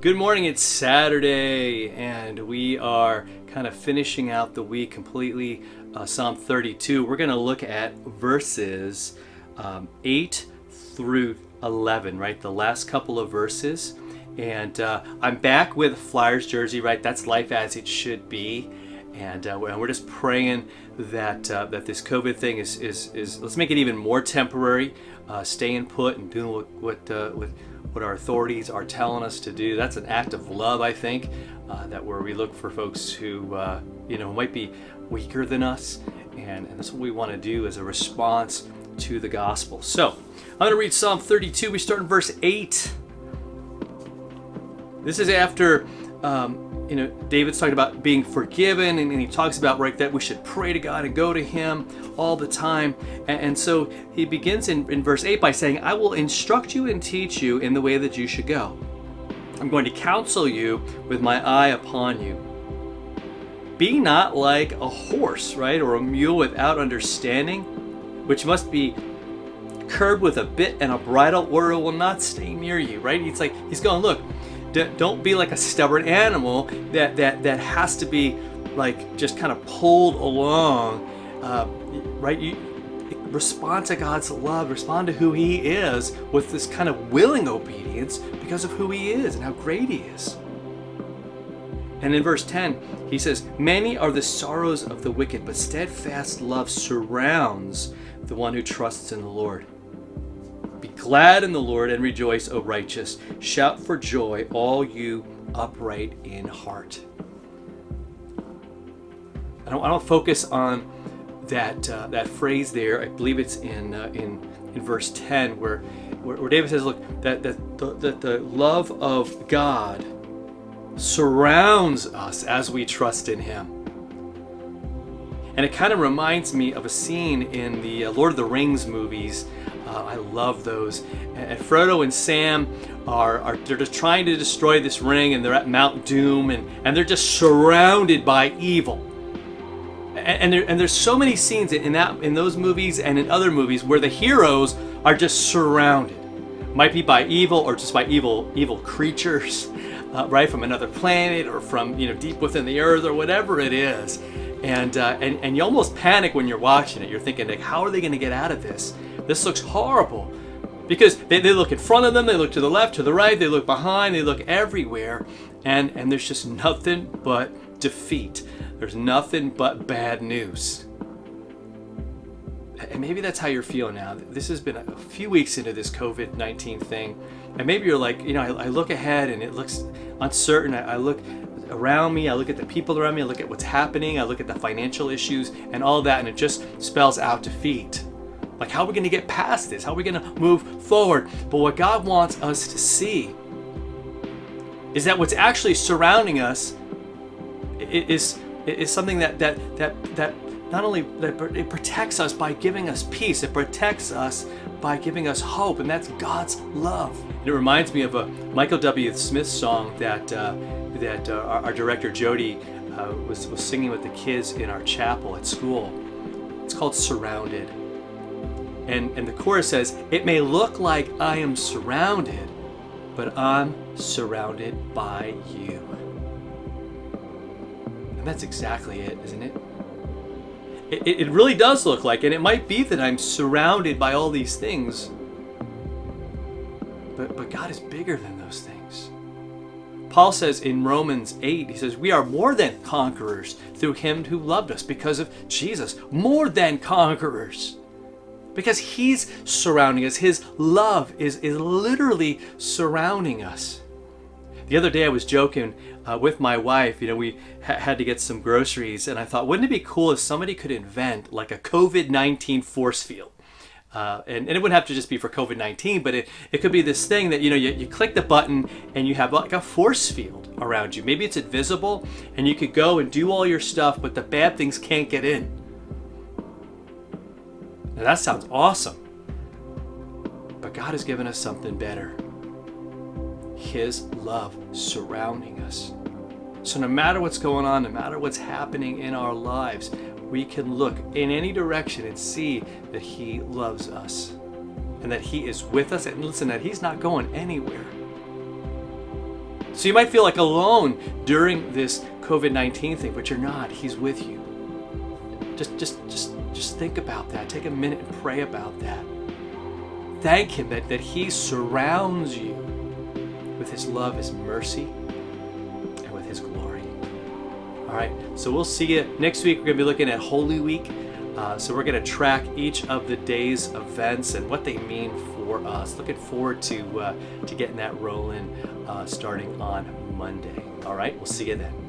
Good morning, it's Saturday, and we are kind of finishing out the week completely. Psalm 32. We're going to look at verses 8 through 11, right? The last couple of verses. And I'm back with a Flyers jersey, right? That's life as it should be. And we're just praying that this COVID thing is let's make it even more temporary, staying put and doing what our authorities are telling us to do. That's an act of love, I think, that where we look for folks who might be weaker than us, and that's what we want to do as a response to the gospel. So I'm going to read Psalm 32. We start in verse 8. This is after David's talking about being forgiven, and he talks about, right, that we should pray to God and go to him all the time. And so he begins in verse 8 by saying, I will instruct you and teach you in the way that you should go. I'm going to counsel you with my eye upon you. Be not like a horse, right, or a mule without understanding, which must be curbed with a bit and a bridle, or it will not stay near you, right? It's like he's going, look, don't be like a stubborn animal that has to be like just kind of pulled along, right? You respond to God's love, respond to who he is with this kind of willing obedience because of who he is and how great he is. And in verse 10, he says, many are the sorrows of the wicked, but steadfast love surrounds the one who trusts in the Lord. Be glad in the Lord and rejoice, O righteous. Shout for joy, all you upright in heart. I don't focus on that phrase there. I believe it's in verse 10 where David says, look, that the love of God surrounds us as we trust in him. And it kind of reminds me of a scene in the Lord of the Rings movies. I love those. And Frodo and Sam they're just trying to destroy this ring, and they're at Mount Doom, and they're just surrounded by evil. And there's so many scenes in those movies and in other movies where the heroes are just surrounded. Might be by evil or just by evil creatures, right, from another planet or from deep within the earth or whatever it is. And you almost panic when you're watching it. You're thinking, like, how are they going to get out of this? This looks horrible. Because they look in front of them, they look to the left, to the right, they look behind, they look everywhere, and there's just nothing but defeat. There's nothing but bad news. And maybe that's how you're feeling now. This has been a few weeks into this COVID-19 thing, and maybe you're like, I look ahead and it looks uncertain. I look around me, I look at the people around me, I look at what's happening, I look at the financial issues and all that, and it just spells out defeat. Like, how are we going to get past this? How are we going to move forward? But what God wants us to see is that what's actually surrounding us is something that not only that it protects us by giving us peace, it protects us by giving us hope, and that's God's love. And it reminds me of a Michael W. Smith song that our director Jody was singing with the kids in our chapel at school. It's called Surrounded. And the chorus says, it may look like I am surrounded, but I'm surrounded by you. And that's exactly it, isn't it? It really does look like it. And it might be that I'm surrounded by all these things, but God is bigger than those things. Paul says in Romans 8, he says, we are more than conquerors through him who loved us, because of Jesus. More than conquerors. Because he's surrounding us. His love is literally surrounding us. The other day I was joking with my wife. We had to get some groceries, and I thought, wouldn't it be cool if somebody could invent like a COVID-19 force field? And it wouldn't have to just be for COVID-19, but it could be this thing that, you click the button and you have like a force field around you. Maybe it's invisible and you could go and do all your stuff, but the bad things can't get in. Now that sounds awesome. But God has given us something better. His love surrounding us. So no matter what's going on, no matter what's happening in our lives, we can look in any direction and see that he loves us and that he is with us, and listen, that he's not going anywhere. So you might feel like alone during this COVID-19 thing, but you're not. He's with you. Just think about that. Take a minute and pray about that. Thank him that he surrounds you with his love, his mercy, and with his glory. All right, so we'll see you next week. We're going to be looking at Holy Week. So we're going to track each of the day's events and what they mean for us. Looking forward to getting that rolling starting on Monday. All right, we'll see you then.